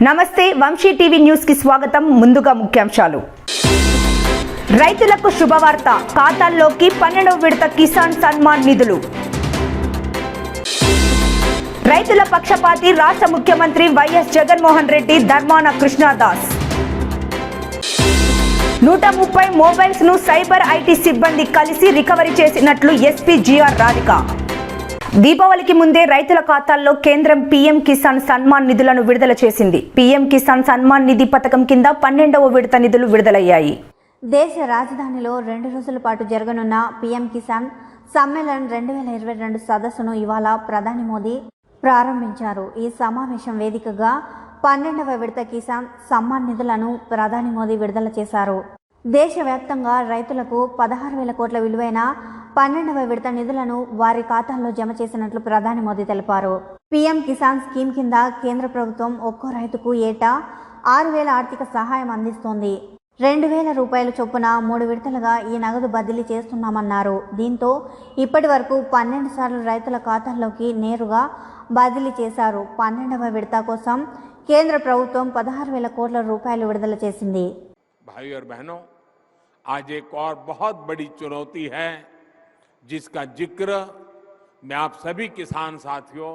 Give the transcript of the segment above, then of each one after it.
నమస్తే Vamsi TV news కి స్వాగతం. ముందుగా ముఖ్యాంశాలు. రైతులకు శుభవార్త, ఖాతాల్లోకి 12వ విడత కిసాన్ సన్మాన్ నిధులు. రైతుల పక్షపాతి రాష్ట్ర ముఖ్యమంత్రి వైఎస్ జగన్మోహన్ రెడ్డి ధర్మాన కృష్ణదాస్. 130 మొబైల్స్ ను సైబర్ ఐటీ సిబ్బంది కలిసి రికవరీ చేసినట్లు ఎస్పీ జిఆర్ రాధిక. దీపావళికి ముందే రైతుల ఖాతాల్లో కేంద్రం పీఎం కిసాన్ సన్మాన్ నిధులను విడుదల చేసింది. పీఎం కిసాన్ సన్మాన్ నిధి పథకం కింద 12వ విడత నిధులు విడుదలయ్యాయి. దేశ రాజధానిలో 2 రోజుల పాటు జరగనున్న పీఎం కిసాన్ సమ్మేళన్ 2022 సదస్సును ఇవాళ ప్రధాని మోదీ ప్రారంభించారు. ఈ సమావేశం వేదికగా 12వ విడత కిసాన్ సమ్మాన్ నిధులను ప్రధాని మోదీ విడుదల చేశారు. దేశవ్యాప్తంగా రైతులకు 16,000 కోట్ల విలువైన 12వ విడత నిధులను వారి ఖాతాల్లో జమ చేసినట్లు ప్రధాని మోదీ తెలిపారు. పీఎం కిసాన్ స్కీమ్ కింద కేంద్ర ప్రభుత్వం ఒక్కో రైతుకు ఏటా 6,000 ఆర్థిక సహాయం అందిస్తోంది. 2,000 రూపాయల చొప్పున 3 విడతలుగా ఈ నగదు బదిలీ చేస్తున్నామన్నారు. దీంతో ఇప్పటి వరకు 12 సార్లు రైతుల ఖాతాల్లోకి నేరుగా బదిలీ చేశారు. 12వ విడత కోసం కేంద్ర ప్రభుత్వం 16,000 కోట్ల రూపాయలు విడుదల చేసింది. भाई और बहनों, आज एक और बहुत बड़ी चुनौती है जिसका जिक्र मैं आप सभी किसान साथियों,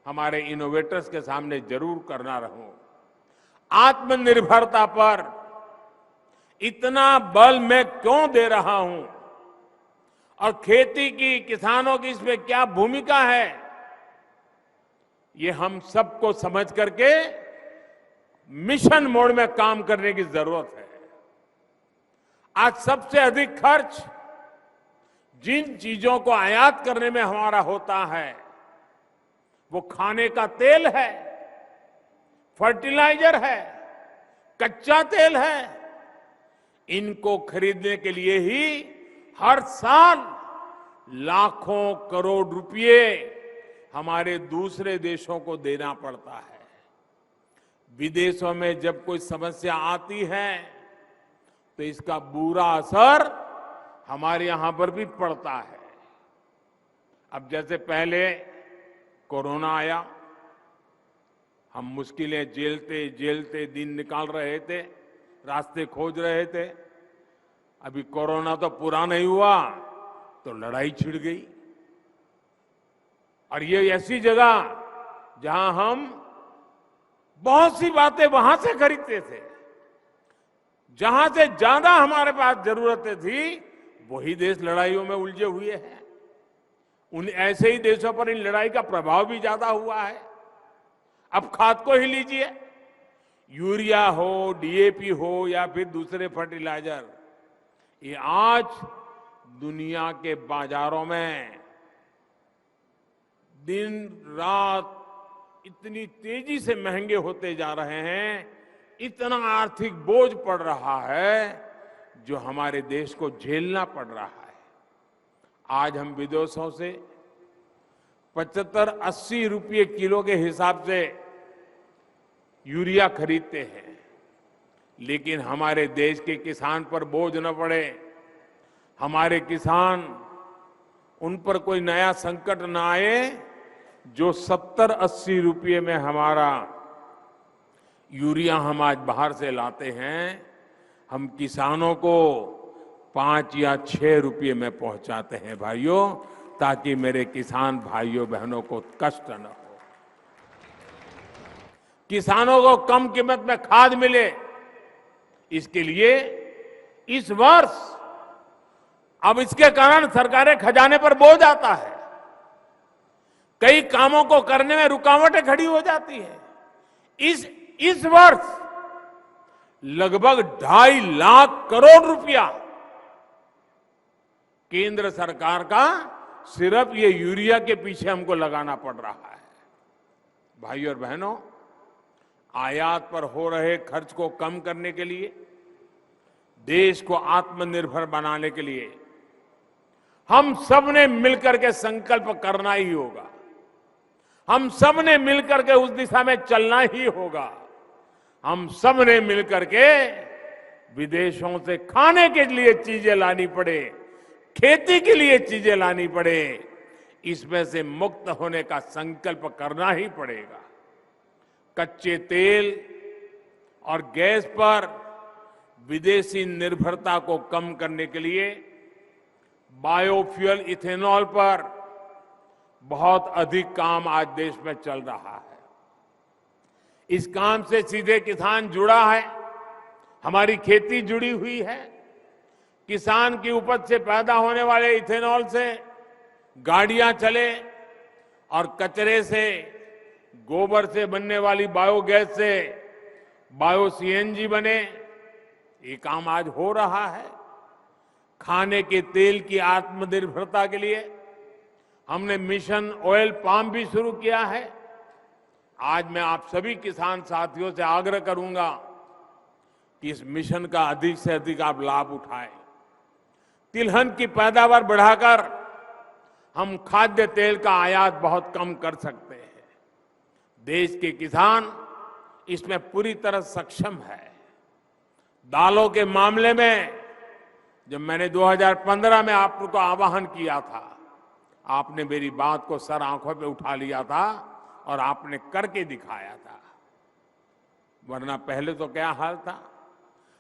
हमारे इनोवेटर्स के सामने जरूर करना रहूं। आत्मनिर्भरता पर इतना बल मैं क्यों दे रहा हूं और खेती की, किसानों की इसमें क्या भूमिका है, ये हम सबको समझ करके मिशन मोड में काम करने की जरूरत है। आज सबसे अधिक खर्च जिन चीजों को आयात करने में हमारा होता है वो खाने का तेल है, फर्टिलाइजर है, कच्चा तेल है। इनको खरीदने के लिए ही हर साल लाखों करोड़ रुपए हमारे दूसरे देशों को देना पड़ता है। विदेशों में जब कोई समस्या आती है तो इसका बुरा असर हमारे यहां पर भी पड़ता है। अब जैसे पहले कोरोना आया, हम मुश्किलें झेलते झेलते दिन निकाल रहे थे, रास्ते खोज रहे थे। अभी कोरोना तो पूरा नहीं हुआ तो लड़ाई छिड़ गई। और ये ऐसी जगह जहां हम बहुत सी बातें वहां से खरीदते थे, जहां से ज्यादा हमारे पास जरूरतें थी वही देश लड़ाइयों में उलझे हुए हैं। उन ऐसे ही देशों पर इन लड़ाई का प्रभाव भी ज्यादा हुआ है। अब खाद को ही लीजिए, यूरिया हो, डीएपी हो या फिर दूसरे फर्टिलाइजर, ये आज दुनिया के बाजारों में दिन रात इतनी तेजी से महंगे होते जा रहे हैं, इतना आर्थिक बोझ पड़ रहा है जो हमारे देश को झेलना पड़ रहा है। आज हम विदेशों से 75-80 रुपये किलो के हिसाब से यूरिया खरीदते हैं, लेकिन हमारे देश के किसान पर बोझ न पड़े, हमारे किसान उन पर कोई नया संकट न आए, जो 70-80 रुपये में हमारा यूरिया हम आज बाहर से लाते हैं, हम किसानों को 5 या 6 रुपये में पहुंचाते हैं भाइयों, ताकि मेरे किसान भाइयों बहनों को कष्ट न हो। किसानों को कम कीमत में खाद मिले, इसके लिए इस वर्ष अब इसके कारण सरकारें खजाने पर बोझ आता है, कई कामों को करने में रुकावटें खड़ी हो जाती है। इस वर्ष लगभग 2.5 लाख करोड़ रुपया केंद्र सरकार का सिर्फ ये यूरिया के पीछे हमको लगाना पड़ रहा है। भाइयों और बहनों, आयात पर हो रहे खर्च को कम करने के लिए, देश को आत्मनिर्भर बनाने के लिए हम सबने मिलकर के संकल्प करना ही होगा। हम सबने मिलकर के उस दिशा में चलना ही होगा। हम सबने मिलकर के विदेशों से खाने के लिए चीजें लानी पड़े, खेती के लिए चीजें लानी पड़े, इसमें से मुक्त होने का संकल्प करना ही पड़ेगा। कच्चे तेल और गैस पर विदेशी निर्भरता को कम करने के लिए बायोफ्यूल इथेनॉल पर बहुत अधिक काम आज देश में चल रहा है। इस काम से सीधे किसान जुड़ा है, हमारी खेती जुड़ी हुई है। किसान की उपज से पैदा होने वाले इथेनॉल से गाड़ियां चले और कचरे से, गोबर से बनने वाली बायोगैस से बायो सीएनजी बने, ये काम आज हो रहा है। खाने के तेल की आत्मनिर्भरता के लिए हमने मिशन ऑयल पाम भी शुरू किया है। आज मैं आप सभी किसान साथियों से आग्रह करूंगा कि इस मिशन का अधिक से अधिक आप लाभ उठाएं। तिलहन की पैदावार बढ़ाकर हम खाद्य तेल का आयात बहुत कम कर सकते हैं। देश के किसान इसमें पूरी तरह सक्षम है। दालों के मामले में जब मैंने 2015 में आपको आह्वान किया था, आपने मेरी बात को सर आंखों पे उठा लिया था और आपने करके दिखाया था। वरना पहले तो क्या हाल था,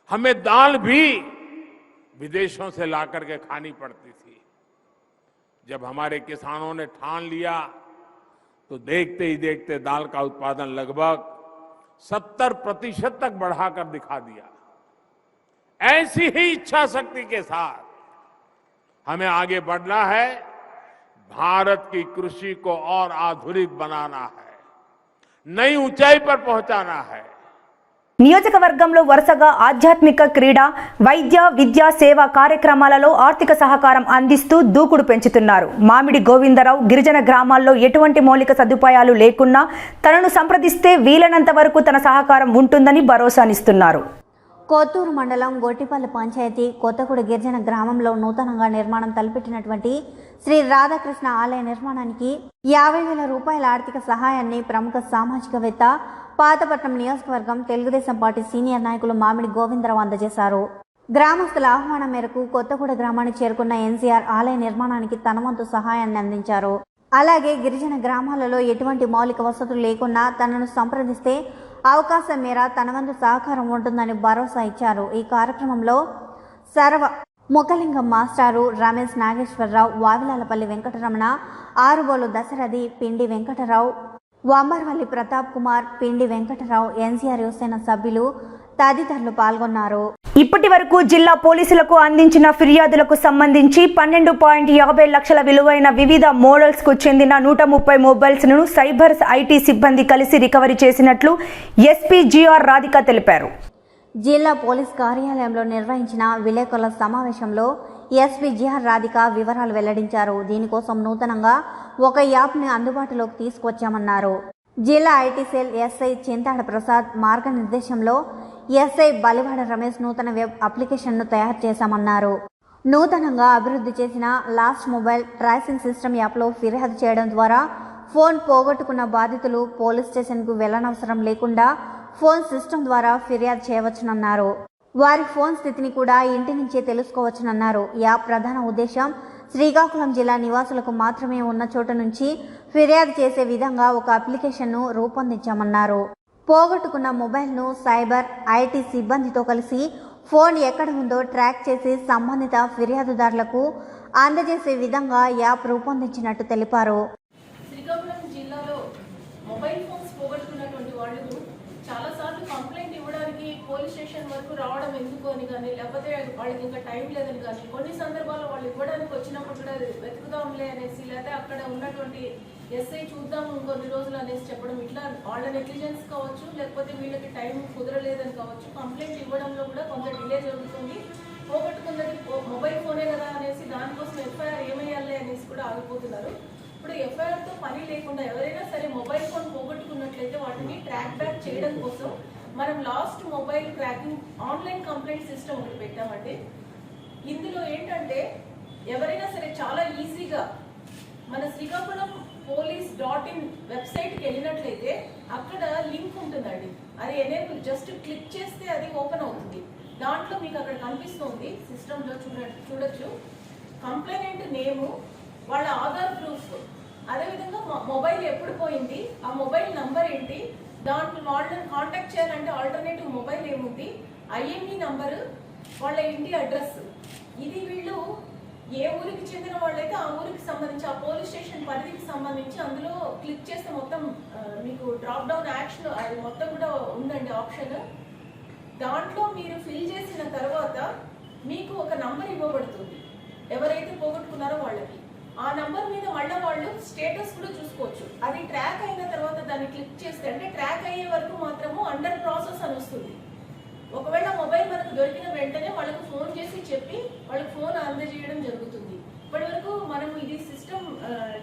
हमें दाल भी विदेशों से ला करके खानी पड़ती थी। जब हमारे किसानों ने ठान लिया तो देखते ही देखते दाल का उत्पादन लगभग 70% तक बढ़ाकर दिखा दिया। ऐसी ही इच्छा शक्ति के साथ हमें आगे बढ़ना है। भारत की कृषि को और आधुनिक बनाना है, नई ऊंचाई पर पहुंचाना है। నియోజకవర్గంలో వరుసగా ఆధ్యాత్మిక, క్రీడా, వైద్య, విద్యా, సేవా కార్యక్రమాలలో ఆర్థిక సహకారం అందిస్తూ దూకుడు పెంచుతున్నారు. మామిడి గోవిందరావు గిరిజన గ్రామాల్లో ఎటువంటి మౌలిక సదుపాయాలు లేకున్నా తనను సంప్రదిస్తే వీలైనంత వరకు తన సహకారం ఉంటుందని భరోసానిస్తున్నారు. కొత్తూరు మండలం గొట్టిపల్లి పంచాయతీ కొత్తగూడ గిరిజన గ్రామంలో నూతనంగా నిర్మాణం తలపెట్టినటువంటి శ్రీ రాధాకృష్ణ ఆలయ నిర్మాణానికి 50,000 రూపాయల ఆర్థిక సహాయాన్ని ప్రముఖ సామాజికవేత్త, పాతపట్నం నియోజకవర్గం తెలుగుదేశం పార్టీ సీనియర్ నాయకులు మామిడి గోవిందరావు అందజేశారు. గ్రామస్తుల ఆహ్వానం మేరకు కొత్తగూడ గ్రామానికి చేరుకున్న ఎన్సీఆర్ ఆలయ నిర్మాణానికి తన వంతు సహాయాన్ని అందించారు. అలాగే గిరిజన గ్రామాలలో ఎటువంటి మౌలిక వసతులు లేకున్నా తనను సంప్రదిస్తే అవకాశం మేర తన వంతు సహకారం ఉంటుందని భరోసా ఇచ్చారు. ఈ కార్యక్రమంలో సర్వ ముఖలింగం మాస్టారు, రమేష్ నాగేశ్వరరావు, వావిలాలపల్లి వెంకటరమణ, ఆరుబోలు దశరథి, పిండి వెంకటరావు, వంబర్వల్లి ప్రతాప్ కుమార్, పిండి వెంకటరావు, ఎన్సీఆర్ యువసేన సభ్యులు తదితరులు పాల్గొన్నారు. ఇప్పటి వరకు జిల్లా పోలీసులకు అందించిన ఫిర్యాదులకు సంబంధించి 12.50 లక్షల విలువైన వివిధ మోడల్స్ కు చెందిన 130 మొబైల్స్ ను సైబర్ ఐటీ సిబ్బంది కలిసి రికవరీ చేసినట్లు ఎస్పీ జిఆర్ రాధిక తెలిపారు. జిల్లా పోలీస్ కార్యాలయంలో నిర్వహించిన విలేకరుల సమావేశంలో ఎస్పీ జిఆర్ రాధిక వివరాలు వెల్లడించారు. దీనికోసం నూతనంగా ఒక యాప్ని అందుబాటులోకి తీసుకొచ్చామన్నారు. జిల్లా IT cell SI Chintada Prasad మార్గనిర్దేశంలో ఎస్ఐ బలివాడ రమేష్ నూతన వెబ్ అప్లికేషన్ను తయారు చేశామన్నారు. నూతనంగా అభివృద్ధి చేసిన లాస్ట్ మొబైల్ ట్రేసింగ్ సిస్టమ్ యాప్లో ఫిర్యాదు చేయడం ద్వారా ఫోన్ పోగొట్టుకున్న బాధితులు పోలీస్ స్టేషన్కు వెళ్లనవసరం లేకుండా ఫోన్ సిస్టమ్ ద్వారా ఫిర్యాదు చేయవచ్చునన్నారు. వారి ఫోన్ స్థితిని కూడా ఇంటి నుంచే తెలుసుకోవచ్చునన్నారు. యాప్ ప్రధాన ఉద్దేశం శ్రీకాకుళం జిల్లా నివాసులకు మాత్రమే ఉన్న చోట నుంచి ఫిర్యాదు చేసే విధంగా ఒక అప్లికేషన్ను రూపొందించామన్నారు. పోగొట్టుకున్న మొబైల్ను సైబర్ ఐటీ సిబ్బందితో కలిసి ఫోన్ ఎక్కడ ఉందో ట్రాక్ చేసి సంబంధిత ఫిర్యాదుదారులకు అందజేసే విధంగా యాప్ రూపొందించినట్టు తెలిపారు. శ్రీకాకుళం జిల్లాలో మొబైల్ ఫోన్స్ పోగొట్టుకున్నటువంటి వాళ్ళు చాలాసార్లు కంప్లైంట్ ఇవ్వడానికి పోలీస్ స్టేషన్ వరకు రావడం ఎందుకు అని కానీ, లేకపోతే వాళ్ళకి ఇంకా టైం లేదని కానీ, కొన్ని సందర్భాల్లో వాళ్ళు ఇవ్వడానికి వచ్చినప్పుడు కూడా వెతుకుదాంలే అనేసి, లేకపోతే అక్కడ ఉన్నటువంటి ఎస్ఐ చూద్దాం ఇంకొన్ని రోజులు అనేసి చెప్పడం, ఇట్లా వాళ్ళ నెగ్లిజెన్స్ కావచ్చు, లేకపోతే వీళ్ళకి టైం కుదరలేదని కావచ్చు, కంప్లైంట్ ఇవ్వడంలో కూడా కొంత డిలే జరుగుతుంది. పోగొట్టుకున్నది మొబైల్ ఫోనే కదా అనేసి దానికోసం ఎఫ్ఐఆర్ ఏమయ్యాలి అనేసి కూడా ఆగిపోతున్నారు. ఇప్పుడు ఎఫ్ఐఆర్తో పని లేకుండా ఎవరైనా సరే మొబైల్ ఫోన్ పోగొట్టుకున్నట్లయితే వాటిని ట్రాక్ బ్యాక్ చేయడం కోసం మనం last mobile tracking online complaint system ఒకటి పెట్టామండి. ఇందులో ఏంటంటే ఎవరైనా సరే చాలా ఈజీగా మన శ్రీకాకుళం police.in వెబ్సైట్కి వెళ్ళినట్లయితే అక్కడ లింక్ ఉంటుందండి. అది ఎనేబుల్ జస్ట్ క్లిక్ చేస్తే అది ఓపెన్ అవుతుంది. దాంట్లో మీకు అక్కడ కనిపిస్తుంది సిస్టంలో చూడొచ్చు కంప్లైనెంట్ నేము, వాళ్ళ ఆధార్ ప్రూఫ్, అదేవిధంగా మొబైల్ ఎప్పుడు పోయింది, ఆ మొబైల్ నంబర్ ఏంటి, దాంట్లో వాళ్ళని కాంటాక్ట్ చేయాలంటే ఆల్టర్నేటివ్ మొబైల్ ఏముంది, ఐఎంఈ నంబరు, వాళ్ళ ఇంటి అడ్రస్. ఇది వీళ్ళు ఏ ఊరికి చెందిన వాళ్ళైతే ఆ ఊరికి సంబంధించి ఆ పోలీస్ స్టేషన్ పరిధికి సంబంధించి అందులో క్లిక్ చేస్తే మొత్తం మీకు డ్రాప్ డౌన్ యాక్షన్ అది మొత్తం కూడా ఉందండి ఆప్షన్. దాంట్లో మీరు ఫిల్ చేసిన తర్వాత మీకు ఒక నంబర్ ఇవ్వబడుతుంది ఎవరైతే పోగొట్టుకున్నారో వాళ్ళకి. ఆ నంబర్ మీద మళ్ళీ వాళ్ళు స్టేటస్ కూడా చూసుకోవచ్చు. అది ట్రాక్ అయిన తర్వాత దాన్ని క్లిక్ చేస్తే అంటే ట్రాక్ అయ్యే వరకు మాత్రము అండర్ ప్రాసెస్ అని వస్తుంది. ఒకవేళ మొబైల్ మనకు దొరికిన వెంటనే వాళ్ళకు ఫోన్ చేసి చెప్పి వాళ్ళకి ఫోన్ అందజేయడం జరుగుతుంది. ఇప్పటి వరకు మనము ఇది సిస్టమ్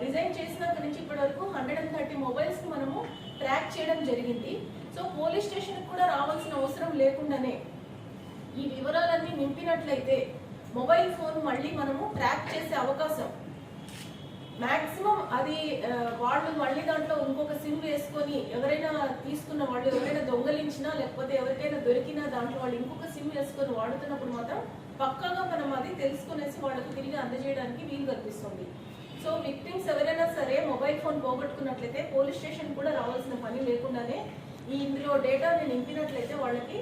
డిజైన్ చేసినాక నుంచి ఇప్పటి వరకు 130 మొబైల్స్ మనము ట్రాక్ చేయడం జరిగింది. సో పోలీస్ స్టేషన్కి కూడా రావాల్సిన అవసరం లేకుండానే ఈ వివరాలన్నీ నింపినట్లయితే మొబైల్ ఫోన్ మళ్ళీ మనము ట్రాక్ చేసే అవకాశం మాక్సిమం అది వాళ్ళు మళ్ళీ దాంట్లో ఇంకొక సిమ్ వేసుకొని ఎవరైనా తీసుకున్న వాళ్ళు ఎవరైనా దొంగలించినా లేకపోతే ఎవరికైనా దొరికినా దాంట్లో వాళ్ళు ఇంకొక సిమ్ వేసుకొని వాడుతున్నప్పుడు మాత్రం పక్కాగా మనం అది తెలుసుకునేసి వాళ్ళకు తిరిగి అందజేయడానికి వీలు కల్పిస్తుంది. సో విక్టిమ్స్ ఎవరైనా సరే మొబైల్ ఫోన్ పోగొట్టుకున్నట్లయితే పోలీస్ స్టేషన్ కూడా రావాల్సిన పని లేకుండానే ఇందులో డేటాని నింపినట్లయితే వాళ్ళకి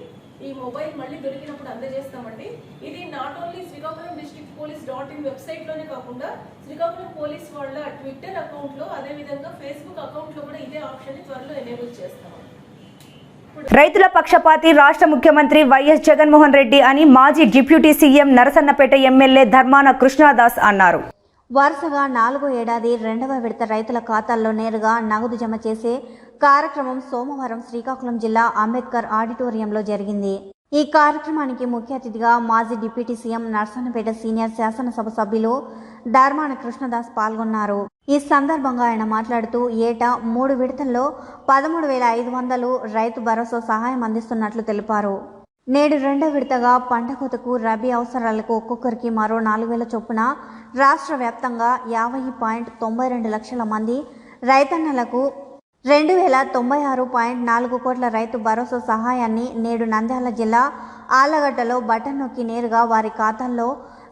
ఈ మొబైల్ మళ్ళీ దొరికినప్పుడు అందజేస్తామండి. ఇది not only Srikakulam district police .in వెబ్సైట్లోనే కాకుండా శ్రీకాకుళం పోలీస్ వాళ్ళ ట్విట్టర్ అకౌంట్లో అదేవిధంగా ఫేస్బుక్ అకౌంట్లో కూడా ఇదే ఆప్షన్ త్వరలో ఎనేబుల్ చేస్తాం. రైతుల పక్షపాతి రాష్ట్ర ముఖ్యమంత్రి వైఎస్ జగన్మోహన్ రెడ్డి అని మాజీ deputy CM Narasannapeta MLA Dharmana Krishnadas అన్నారు. వరుసగా 4వ ఏడాది 2వ విడత రైతుల ఖాతాల్లో నేరుగా నగదు జమ చేసే కార్యక్రమం సోమవారం శ్రీకాకుళం జిల్లా అంబేద్కర్ ఆడిటోరియంలో జరిగింది. ఈ కార్యక్రమానికి ముఖ్య అతిథిగా మాజీ డిప్యూటీ సీఎం నరసన్నపేట సీనియర్ శాసనసభ సభ్యులు ధర్మాన కృష్ణదాస్ పాల్గొన్నారు. ఈ సందర్భంగా ఆయన మాట్లాడుతూ ఏటా 3 విడతల్లో 13,500 రైతు భరోసా సహాయం అందిస్తున్నట్లు తెలిపారు. నేడు 2వ విడతగా పంట కోతకు రబీ అవసరాలకు ఒక్కొక్కరికి మరో 4,000 చొప్పున రాష్ట్ర వ్యాప్తంగా 50.92 లక్షల మంది రైతన్నలకు 2,096.4 కోట్ల రైతు భరోసా సహాయాన్ని నేడు నంద్యాల జిల్లా ఆళ్లగడ్డలో బటన్ నొక్కి నేరుగా వారి ఖాతాల్లో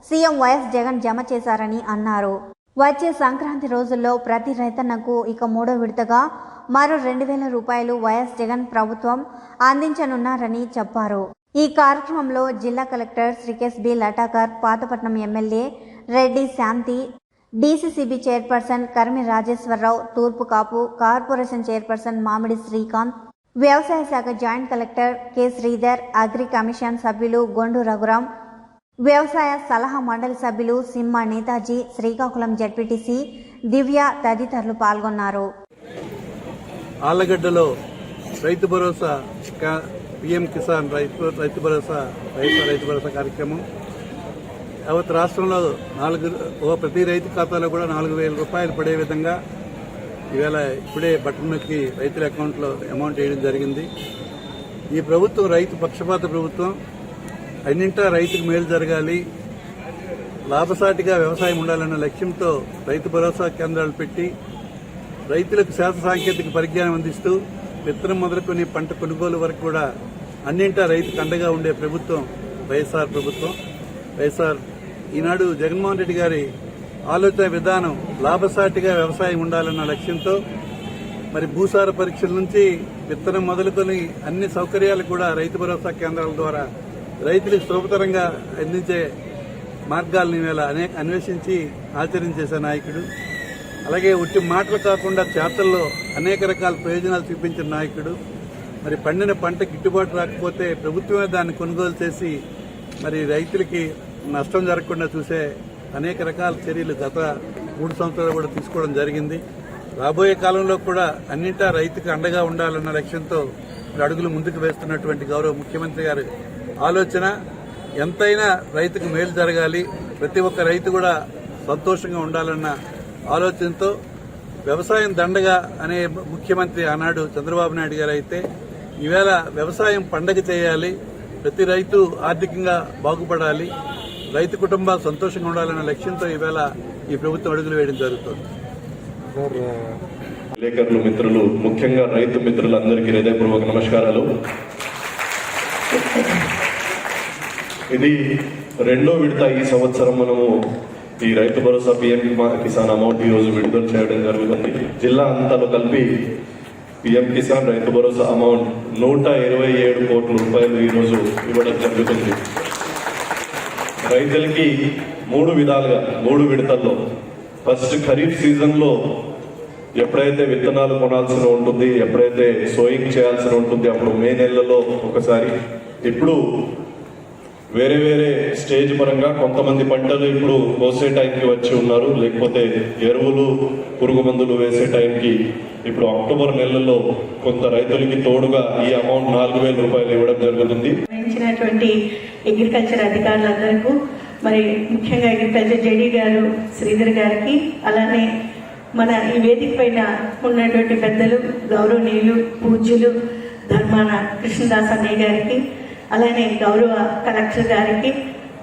సీఎం వైఎస్ జగన్ జమ చేశారని అన్నారు. వచ్చే సంక్రాంతి రోజుల్లో ప్రతి రైతన్నకు ఇక 3వ విడతగా మరో 2,000 రూపాయలు వైఎస్ జగన్ ప్రభుత్వం అందించనున్నారని చెప్పారు. ఈ కార్యక్రమంలో జిల్లా collector Srikesh B Lathkar, Pathapatnam MLA Reddy Shanthi, DCCB chairperson Karmi Rajeswararao, Turpu Kapu corporation chairperson Mamidi Srikanth, వ్యవసాయ శాఖ joint collector K Sridhar, agri commission సభ్యులు గొండు రఘురాం, వ్యవసాయ సలహా మండలి సభ్యులు సింహ నేతాజీ, శ్రీకాకుళం జడ్పీటీసీ దివ్య తదితరులు పాల్గొన్నారు. ఆళ్లగడ్డలో రైతు భరోసా పీఎం కిసాన్ రైతు భరోసా కార్యక్రమం యావత్ రాష్ట్రంలో ప్రతి రైతు ఖాతాలో కూడా 4,000 రూపాయలు పడే విధంగా ఈవేళ ఇప్పుడే బటన్ నొక్కి రైతుల అకౌంట్లో అమౌంట్ వేయడం జరిగింది. ఈ ప్రభుత్వం రైతు పక్షపాత ప్రభుత్వం. అన్నింటా రైతుకు మేలు జరగాలి, లాభసాటిగా వ్యవసాయం ఉండాలన్న లక్ష్యంతో రైతు భరోసా కేంద్రాలు పెట్టి రైతులకు శాస్త్ర సాంకేతిక పరిజ్ఞానం అందిస్తూ విత్తనం మొదలుకొని పంట కొనుగోలు వరకు కూడా అన్నింటా రైతుకు అండగా ఉండే ప్రభుత్వం వైఎస్ఆర్ ప్రభుత్వం. ఈనాడు జగన్మోహన్ రెడ్డి గారి ఆలోచన విధానం లాభసాటిగా వ్యవసాయం ఉండాలన్న లక్ష్యంతో మరి భూసార పరీక్షల నుంచి విత్తనం మొదలుకొని అన్ని సౌకర్యాలు కూడా రైతు భరోసా కేంద్రాల ద్వారా రైతులకు సులభతరంగా అందించే మార్గాలను ఈవేళ అన్వేషించి ఆచరించేసే నాయకుడు. అలాగే ఉట్టి మాటలు కాకుండా చేతల్లో అనేక రకాల ప్రయోజనాలు చూపించిన నాయకుడు. మరి పండిన పంట గిట్టుబాటు రాకపోతే ప్రభుత్వమే దాన్ని కొనుగోలు చేసి మరి రైతులకి నష్టం జరగకుండా చూసే అనేక రకాల చర్యలు గత 3 సంవత్సరాలు కూడా తీసుకోవడం జరిగింది. రాబోయే కాలంలో కూడా అన్నింటా రైతుకు అండగా ఉండాలన్న లక్ష్యంతో అడుగులు ముందుకు వేస్తున్నటువంటి గౌరవ ముఖ్యమంత్రి గారి ఆలోచన ఎంతైనా రైతుకు మేలు జరగాలి, ప్రతి ఒక్క రైతు కూడా సంతోషంగా ఉండాలన్న ఆలోచనతో వ్యవసాయం దండగా అనే ముఖ్యమంత్రి ఆనాడు చంద్రబాబు నాయుడు గారు అయితే ఈవేళ వ్యవసాయం పండగ చేయాలి, ప్రతి రైతు ఆర్థికంగా బాగుపడాలి, రైతు కుటుంబాలు సంతోషంగా ఉండాలన్న లక్ష్యంతో ఈవేళ ఈ ప్రభుత్వం అడుగులు వేయడం జరుగుతుంది. విలేకరులు మిత్రులు, ముఖ్యంగా రైతు మిత్రులందరికీ హృదయపూర్వక నమస్కారాలు. ఇది 2వ విడత. ఈ సంవత్సరం మనము ఈ రైతు భరోసా పీఎం కిసాన్ అమౌంట్ ఈ రోజు విడుదల చేయడం జరుగుతుంది. జిల్లా అంతలో కలిపి పిఎం కిసాన్ రైతు భరోసా అమౌంట్ 127 కోట్ల రూపాయలు ఈరోజు ఇవ్వడం జరుగుతుంది. రైతులకి 3 విధాలుగా 3 విడతల్లో, ఫస్ట్ ఖరీఫ్ సీజన్లో ఎప్పుడైతే విత్తనాలు కొనాల్సిన ఉంటుంది, ఎప్పుడైతే సోయింగ్ చేయాల్సి ఉంటుంది అప్పుడు మే నెలలో ఒకసారి. ఇప్పుడు వేరే వేరే స్టేజ్ పరంగా కొంతమంది పంటలు ఇప్పుడు కోసే టైంకి వచ్చి ఉన్నారు, లేకపోతే ఎరువులు పురుగు మందులు వేసే టైంకి ఇప్పుడు అక్టోబర్ నెలలో కొంత రైతులకి తోడుగా ఈ అమౌంట్ 4,000 రూపాయలు ఇవ్వడం జరుగుతుంది. ఇచ్చినటువంటి అగ్రికల్చర్ అధికారులందరికీ, మరి ముఖ్యంగా అగ్రికల్చర్ జేడీ గారు శ్రీధర్ గారికి, అలానే మన ఈ వేదిక పైన ఉన్నటువంటి పెద్దలు గౌరవనీయులు పూజ్యులు ధర్మాన కృష్ణదాస్ అన్నయ్య గారికి, అలానే గౌరవ కలెక్టర్ గారికి,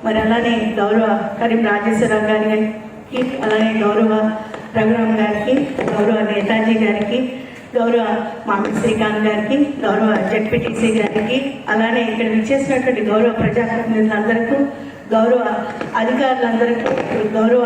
మరి అలానే గౌరవ కరీం రాజేశ్వరరావు గారికి, అలానే గౌరవ రఘురామ్ గారికి, గౌరవ నేతాజీ గారికి, గౌరవ మామిడి శ్రీకాంత్ గారికి, గౌరవ జడ్పీటీసీ గారికి, అలానే ఇక్కడ విచ్చేసినటువంటి గౌరవ ప్రజాప్రతినిధులందరికీ, గౌరవ అధికారులందరికీ, గౌరవ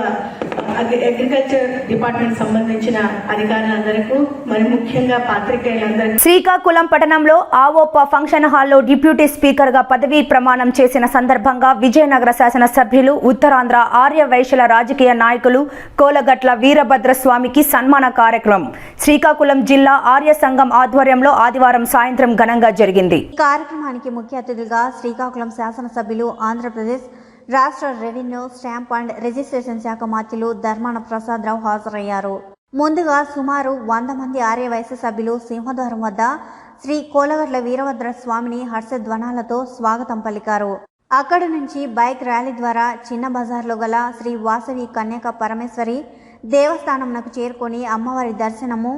అగ్రికల్చర్ డిపార్ట్మెంట్ సంబంధించిన అధికారులందరికీ, మరి ముఖ్యంగా పాత్రికేయులందరికీ. శ్రీకాకుళం పట్టణంలో ఆవోప ఫంక్షన్ హాల్లో డిప్యూటీ స్పీకర్ గా పదవీ ప్రమాణం చేసిన సందర్భంగా విజయనగర శాసనసభ్యులు, ఉత్తరాంధ్ర ఆర్య వైశ్యుల రాజకీయ నాయకులు కోలగట్ల వీరభద్రస్వామికి సన్మాన కార్యక్రమం శ్రీకాకుళం జిల్లా ఆర్య సంఘం ఆధ్వర్యంలో ఆదివారం సాయంత్రం ఘనంగా జరిగింది. ఈ కార్యక్రమానికి ముఖ్య అతిథులుగా శ్రీకాకుళం శాసనసభ్యులు, ఆంధ్రప్రదేశ్ రాష్ట్ర రెవెన్యూ, స్టాంప్ అండ్ రిజిస్ట్రేషన్ శాఖ మంత్రులు ధర్మాన ప్రసాదరావు హాజరయ్యారు. ముందుగా సుమారు 100 మంది ఆర్యవైశ్య సభ్యులు సింహద్వారం వద్ద శ్రీ కోలగట్ల వీరభద్ర స్వామిని హర్షధ్వానాలతో స్వాగతం పలికారు. అక్కడి నుంచి బైక్ ర్యాలీ ద్వారా చిన్న బజార్లో గల శ్రీ వాసవి కన్యక పరమేశ్వరి దేవస్థానంకు చేరుకొని అమ్మవారి దర్శనము,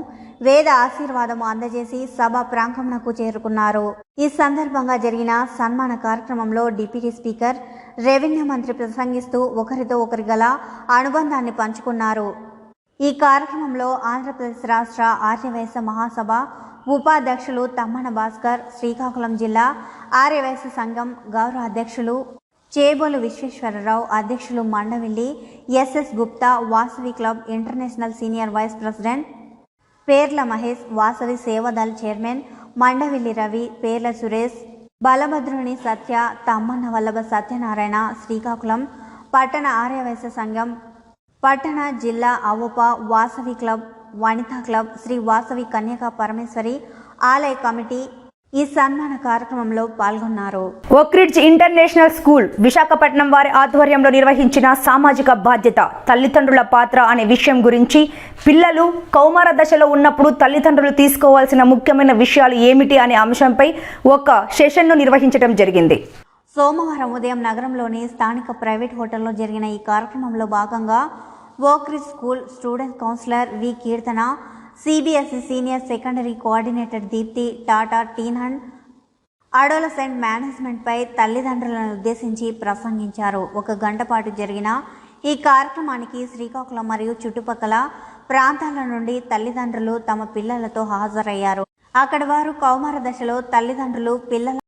వేద ఆశీర్వాదము అందజేసి సభ ప్రాంగణంకు చేరుకున్నారు. ఈ సందర్భంగా జరిగిన సన్మాన కార్యక్రమంలో డిప్యూటీ స్పీకర్, రెవెన్యూ మంత్రి ప్రసంగిస్తూ ఒకరితో ఒకరి గల అనుబంధాన్ని పంచుకున్నారు. ఈ కార్యక్రమంలో ఆంధ్రప్రదేశ్ రాష్ట్ర ఆర్యవైశ్య మహాసభ ఉపాధ్యక్షులు తమ్మన భాస్కర్, శ్రీకాకుళం జిల్లా ఆర్యవైశ్య సంఘం గౌరవ అధ్యక్షులు చేబోలు విశ్వేశ్వరరావు, అధ్యక్షులు Mandavilli SS Gupta, Vasavi club international senior vice president పేర్ల మహేష్, వాసవి సేవాదళ్ చైర్మన్ మండవిల్లి రవి, పేర్ల సురేష్, బలభద్రుని సత్య, తమ్మన్న వల్లభ సత్యనారాయణ, శ్రీకాకుళం పట్టణ ఆర్యవైశ్య సంఘం, పట్టణ జిల్లా అవోప, వాసవి క్లబ్, వనితా క్లబ్, శ్రీ వాసవి కన్యక పరమేశ్వరి ఆలయ కమిటీ ఈ సన్మాన కార్యక్రమంలో పాల్గొన్నారు. ఓక్రిడ్జ్ ఇంటర్నేషనల్ స్కూల్ విశాఖపట్నం వారి ఆధ్వర్యంలో నిర్వహించిన సామాజిక బాధ్యత, తల్లిదండ్రుల పాత్ర అనే విషయం గురించి పిల్లలు కౌమార దశలో ఉన్నప్పుడు తల్లిదండ్రులు తీసుకోవాల్సిన ముఖ్యమైన విషయాలు ఏమిటి అనే అంశంపై ఒక సెషన్ను నిర్వహించడం జరిగింది. సోమవారం ఉదయం నగరంలోని స్థానిక ప్రైవేట్ హోటల్లో జరిగిన ఈ కార్యక్రమంలో భాగంగా Oakridge school student counsellor V Keerthana, CBSE senior secondary coordinator Deepthi, టాటా టీన్ అండ్ అడోలసెంట్ మేనేజ్మెంట్పై తల్లిదండ్రులను ఉద్దేశించి ప్రసంగించారు. 1 గంట పాటు జరిగిన ఈ కార్యక్రమానికి శ్రీకాకుళం మరియు చుట్టుపక్కల ప్రాంతాల నుండి తల్లిదండ్రులు తమ పిల్లలతో హాజరయ్యారు. అక్కడ వారు కౌమార దశలో తల్లిదండ్రులు పిల్లల